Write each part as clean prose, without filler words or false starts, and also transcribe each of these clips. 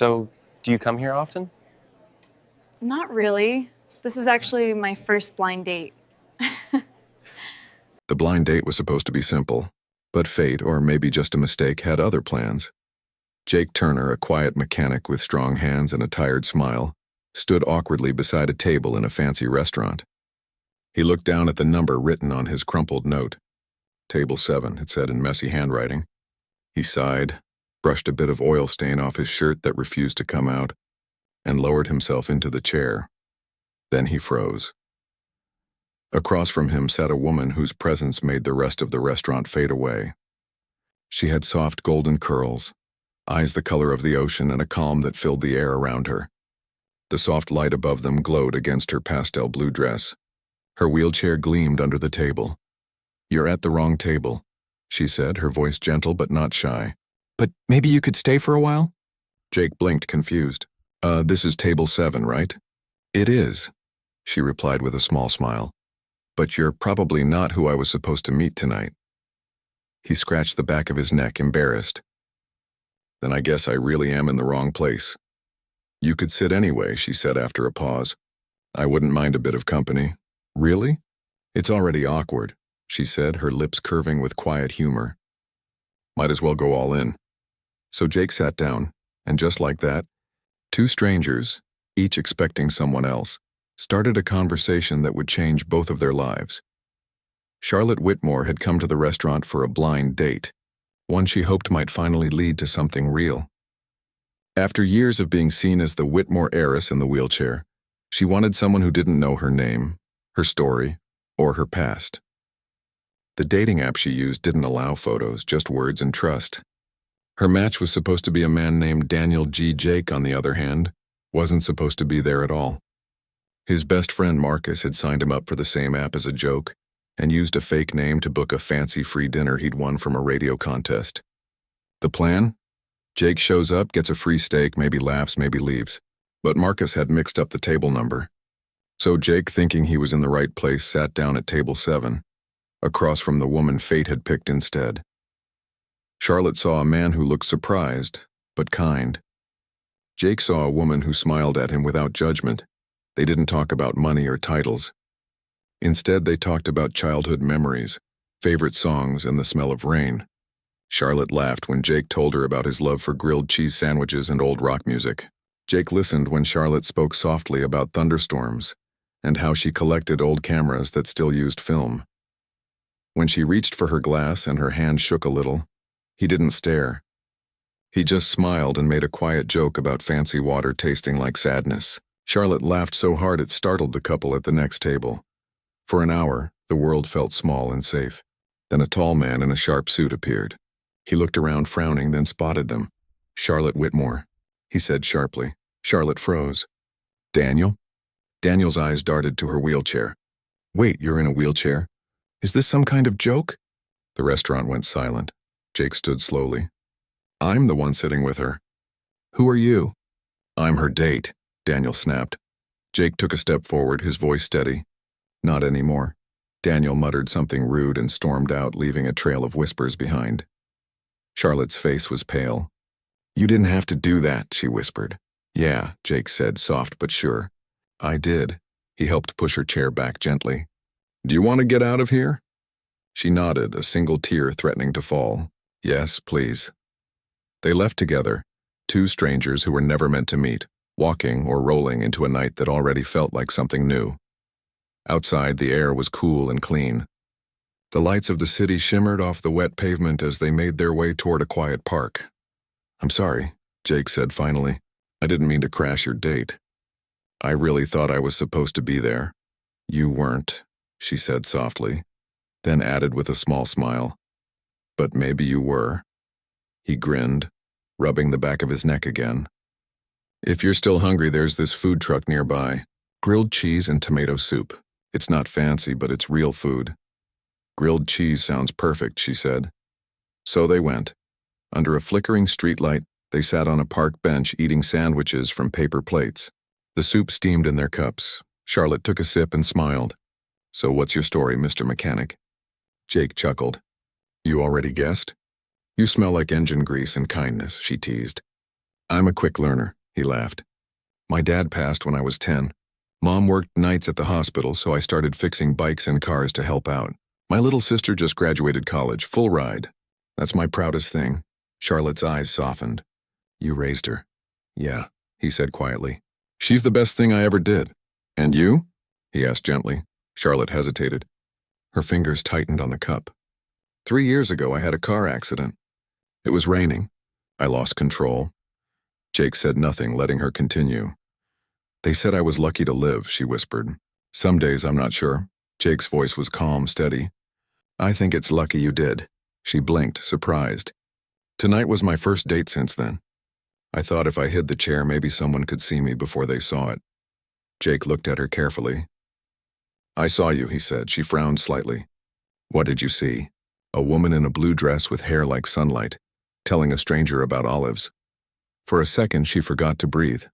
So, do you come here often? Not really. This is actually my first blind date. The blind date was supposed to be simple, but fate, or maybe just a mistake, had other plans. Jake Turner, a quiet mechanic with strong hands and a tired smile, stood awkwardly beside a table in a fancy restaurant. He looked down at the number written on his crumpled note. Table 7, it said in messy handwriting. He sighed, brushed a bit of oil stain off his shirt that refused to come out, and lowered himself into the chair. Then he froze. Across from him sat a woman whose presence made the rest of the restaurant fade away. She had soft golden curls, eyes the color of the ocean, and a calm that filled the air around her. The soft light above them glowed against her pastel blue dress. Her wheelchair gleamed under the table. "You're at the wrong table," she said, her voice gentle but not shy. "But maybe you could stay for a while?" Jake blinked, confused. This is table 7, right?" "It is," she replied with a small smile. "But you're probably not who I was supposed to meet tonight." He scratched the back of his neck, embarrassed. "Then I guess I really am in the wrong place." "You could sit anyway," she said after a pause. "I wouldn't mind a bit of company." "Really?" "It's already awkward," she said, her lips curving with quiet humor. "Might as well go all in." So Jake sat down, and just like that, two strangers, each expecting someone else, started a conversation that would change both of their lives. Charlotte Whitmore had come to the restaurant for a blind date, one she hoped might finally lead to something real. After years of being seen as the Whitmore heiress in the wheelchair, she wanted someone who didn't know her name, her story, or her past. The dating app she used didn't allow photos, just words and trust. Her match was supposed to be a man named Daniel G. Jake, on the other hand, wasn't supposed to be there at all. His best friend Marcus had signed him up for the same app as a joke and used a fake name to book a fancy free dinner he'd won from a radio contest. The plan? Jake shows up, gets a free steak, maybe laughs, maybe leaves. But Marcus had mixed up the table number. So Jake, thinking he was in the right place, sat down at table 7, across from the woman fate had picked instead. Charlotte saw a man who looked surprised, but kind. Jake saw a woman who smiled at him without judgment. They didn't talk about money or titles. Instead, they talked about childhood memories, favorite songs, and the smell of rain. Charlotte laughed when Jake told her about his love for grilled cheese sandwiches and old rock music. Jake listened when Charlotte spoke softly about thunderstorms and how she collected old cameras that still used film. When she reached for her glass and her hand shook a little, he didn't stare. He just smiled and made a quiet joke about fancy water tasting like sadness. Charlotte laughed so hard it startled the couple at the next table. For an hour, the world felt small and safe. Then a tall man in a sharp suit appeared. He looked around, frowning, then spotted them. "Charlotte Whitmore," he said sharply. Charlotte froze. "Daniel?" Daniel's eyes darted to her wheelchair. "Wait, you're in a wheelchair? Is this some kind of joke?" The restaurant went silent. Jake stood slowly. "I'm the one sitting with her." "Who are you?" "I'm her date," Daniel snapped. Jake took a step forward, his voice steady. "Not anymore." Daniel muttered something rude and stormed out, leaving a trail of whispers behind. Charlotte's face was pale. "You didn't have to do that," she whispered. "Yeah," Jake said, soft but sure. "I did." He helped push her chair back gently. "Do you want to get out of here?" She nodded, a single tear threatening to fall. "Yes, please." They left together, two strangers who were never meant to meet, walking or rolling into a night that already felt like something new. Outside, the air was cool and clean. The lights of the city shimmered off the wet pavement as they made their way toward a quiet park. "I'm sorry," Jake said finally. "I didn't mean to crash your date. I really thought I was supposed to be there." "You weren't," she said softly, then added with a small smile. "But maybe you were." He grinned, rubbing the back of his neck again. "If you're still hungry, there's this food truck nearby. Grilled cheese and tomato soup. It's not fancy, but it's real food." "Grilled cheese sounds perfect," she said. So they went. Under a flickering streetlight, they sat on a park bench eating sandwiches from paper plates. The soup steamed in their cups. Charlotte took a sip and smiled. "So what's your story, Mr. Mechanic?" Jake chuckled. "You already guessed?" "You smell like engine grease and kindness," she teased. I'm a quick learner, he laughed. My dad passed when I was 10. Mom worked nights at the hospital, so I started fixing bikes and cars to help out. My little sister just graduated college, full ride. That's my proudest thing. Charlotte's eyes softened. You raised her. Yeah, he said quietly. She's the best thing I ever did. And you? He asked gently. Charlotte hesitated. Her fingers tightened on the cup. 3 years ago, I had a car accident. It was raining. I lost control. Jake said nothing, letting her continue. They said I was lucky to live, she whispered. Some days I'm not sure. Jake's voice was calm, steady. I think it's lucky you did. She blinked, surprised. Tonight was my first date since then. I thought if I hid the chair, maybe someone could see me before they saw it. Jake looked at her carefully. I saw you, he said. She frowned slightly. What did you see? A woman in a blue dress with hair like sunlight, telling a stranger about olives. For a second, she forgot to breathe.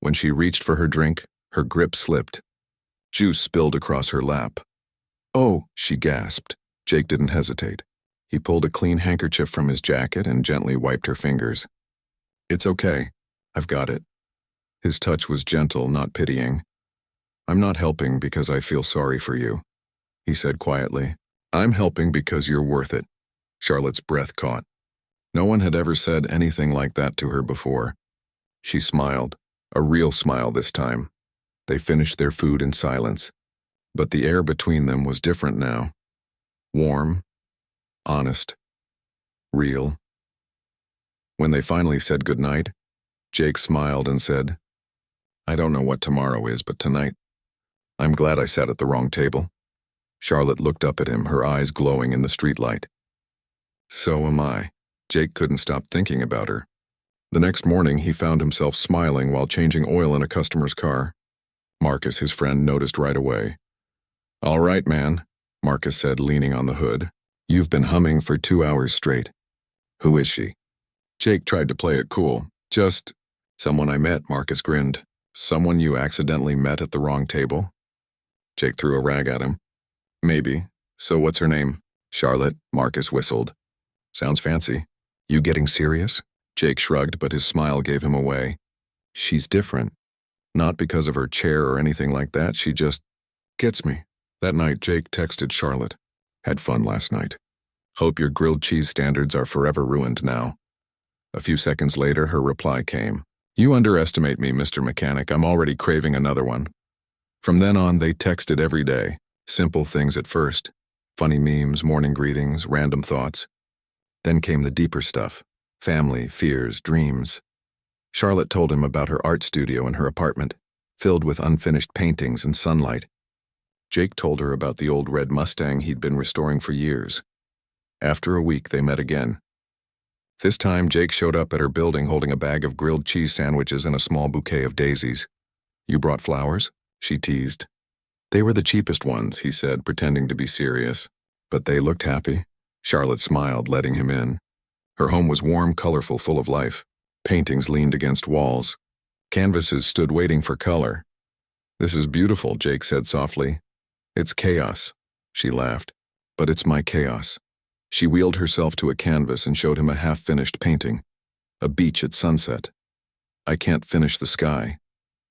When she reached for her drink, her grip slipped. Juice spilled across her lap. Oh, she gasped. Jake didn't hesitate. He pulled a clean handkerchief from his jacket and gently wiped her fingers. It's okay. I've got it. His touch was gentle, not pitying. I'm not helping because I feel sorry for you, he said quietly. I'm helping because you're worth it. Charlotte's breath caught. No one had ever said anything like that to her before. She smiled, a real smile this time. They finished their food in silence, but the air between them was different now. Warm, honest, real. When they finally said goodnight, Jake smiled and said, I don't know what tomorrow is, but tonight, I'm glad I sat at the wrong table. Charlotte looked up at him, her eyes glowing in the streetlight. So am I. Jake couldn't stop thinking about her. The next morning, he found himself smiling while changing oil in a customer's car. Marcus, his friend, noticed right away. All right, man, Marcus said, leaning on the hood. You've been humming for 2 hours straight. Who is she? Jake tried to play it cool. Just someone I met, Marcus grinned. Someone you accidentally met at the wrong table? Jake threw a rag at him. Maybe. So what's her name? Charlotte, Marcus whistled. Sounds fancy. You getting serious? Jake shrugged, but his smile gave him away. She's different. Not because of her chair or anything like that, she just gets me. That night, Jake texted Charlotte. Had fun last night. Hope your grilled cheese standards are forever ruined now. A few seconds later, her reply came. You underestimate me, Mr. Mechanic. I'm already craving another one. From then on, they texted every day. Simple things at first. Funny memes, morning greetings, random thoughts. Then came the deeper stuff. Family, fears, dreams. Charlotte told him about her art studio in her apartment, filled with unfinished paintings and sunlight. Jake told her about the old red Mustang he'd been restoring for years. After a week, they met again. This time, Jake showed up at her building holding a bag of grilled cheese sandwiches and a small bouquet of daisies. You brought flowers? She teased. They were the cheapest ones, he said, pretending to be serious. But they looked happy. Charlotte smiled, letting him in. Her home was warm, colorful, full of life. Paintings leaned against walls. Canvases stood waiting for color. This is beautiful, Jake said softly. It's chaos, she laughed. But it's my chaos. She wheeled herself to a canvas and showed him a half-finished painting. A beach at sunset. I can't finish the sky,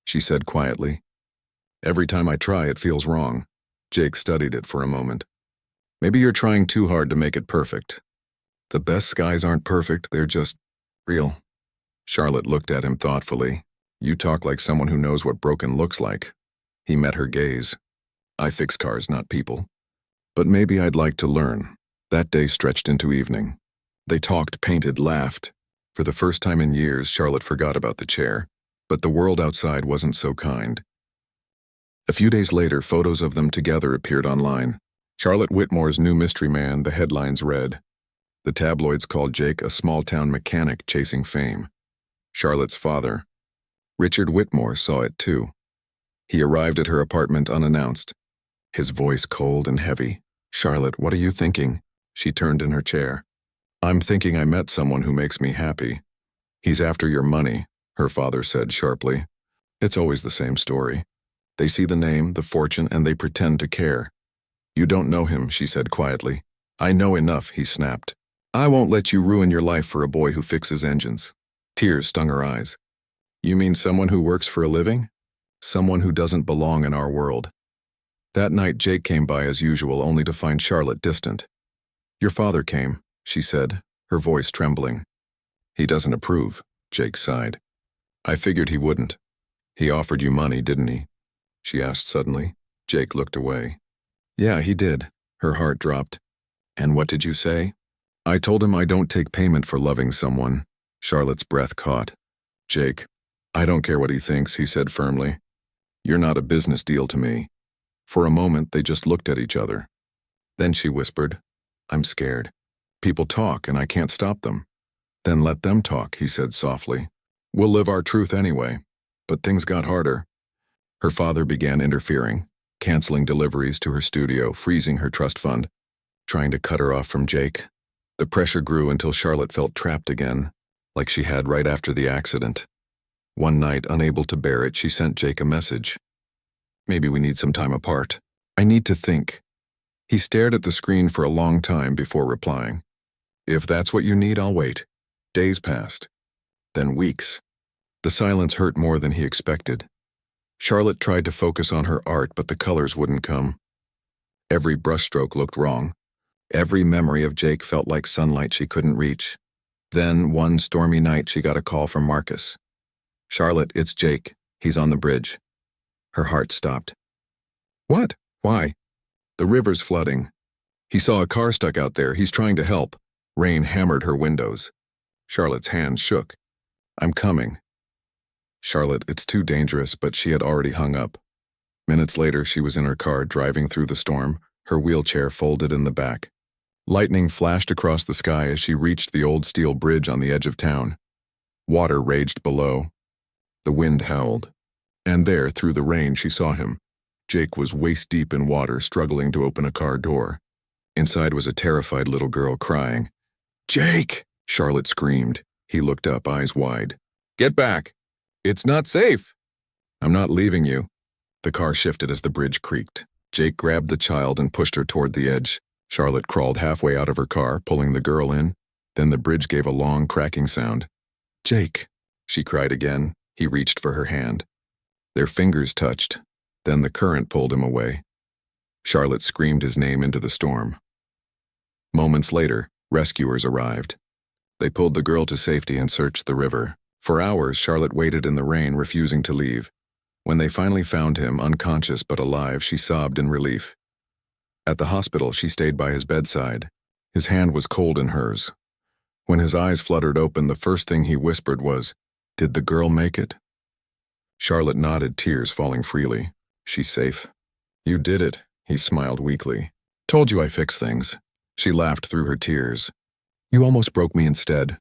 she said quietly. Every time I try, it feels wrong. Jake studied it for a moment. Maybe you're trying too hard to make it perfect. The best skies aren't perfect, they're just real. Charlotte looked at him thoughtfully. You talk like someone who knows what broken looks like. He met her gaze. I fix cars, not people. But maybe I'd like to learn. That day stretched into evening. They talked, painted, laughed. For the first time in years, Charlotte forgot about the chair. But the world outside wasn't so kind. A few days later, photos of them together appeared online. Charlotte Whitmore's new mystery man, the headlines read. The tabloids called Jake a small-town mechanic chasing fame. Charlotte's father, Richard Whitmore, saw it too. He arrived at her apartment unannounced, his voice cold and heavy. Charlotte, what are you thinking? She turned in her chair. I'm thinking I met someone who makes me happy. He's after your money, her father said sharply. It's always the same story. They see the name, the fortune, and they pretend to care. You don't know him, she said quietly. I know enough, he snapped. I won't let you ruin your life for a boy who fixes engines. Tears stung her eyes. You mean someone who works for a living? Someone who doesn't belong in our world. That night, Jake came by as usual, only to find Charlotte distant. Your father came, she said, her voice trembling. He doesn't approve, Jake sighed. I figured he wouldn't. He offered you money, didn't he? She asked suddenly. Jake looked away. Yeah, he did. Her heart dropped. And what did you say? I told him I don't take payment for loving someone. Charlotte's breath caught. Jake, I don't care what he thinks, he said firmly. You're not a business deal to me. For a moment, they just looked at each other. Then she whispered, I'm scared. People talk and I can't stop them. Then let them talk, he said softly. We'll live our truth anyway. But things got harder. Her father began interfering, canceling deliveries to her studio, freezing her trust fund, trying to cut her off from Jake. The pressure grew until Charlotte felt trapped again, like she had right after the accident. One night, unable to bear it, she sent Jake a message. Maybe we need some time apart. I need to think. He stared at the screen for a long time before replying. If that's what you need, I'll wait. Days passed. Then weeks. The silence hurt more than he expected. Charlotte tried to focus on her art, but the colors wouldn't come. Every brushstroke looked wrong. Every memory of Jake felt like sunlight she couldn't reach. Then, one stormy night, she got a call from Marcus. Charlotte, it's Jake. He's on the bridge. Her heart stopped. What? Why? The river's flooding. He saw a car stuck out there. He's trying to help. Rain hammered her windows. Charlotte's hand shook. I'm coming. Charlotte, it's too dangerous, but she had already hung up. Minutes later, she was in her car driving through the storm, her wheelchair folded in the back. Lightning flashed across the sky as she reached the old steel bridge on the edge of town. Water raged below. The wind howled. And there, through the rain, she saw him. Jake was waist-deep in water, struggling to open a car door. Inside was a terrified little girl crying. Jake! Charlotte screamed. He looked up, eyes wide. Get back! It's not safe! I'm not leaving you. The car shifted as the bridge creaked. Jake grabbed the child and pushed her toward the edge. Charlotte crawled halfway out of her car, pulling the girl in. Then the bridge gave a long, cracking sound. Jake! She cried again. He reached for her hand. Their fingers touched. Then the current pulled him away. Charlotte screamed his name into the storm. Moments later, rescuers arrived. They pulled the girl to safety and searched the river. For hours, Charlotte waited in the rain, refusing to leave. When they finally found him, unconscious but alive, she sobbed in relief. At the hospital, she stayed by his bedside. His hand was cold in hers. When his eyes fluttered open, the first thing he whispered was, Did the girl make it? Charlotte nodded, tears falling freely. She's safe. You did it, he smiled weakly. Told you I fix things. She laughed through her tears. You almost broke me instead.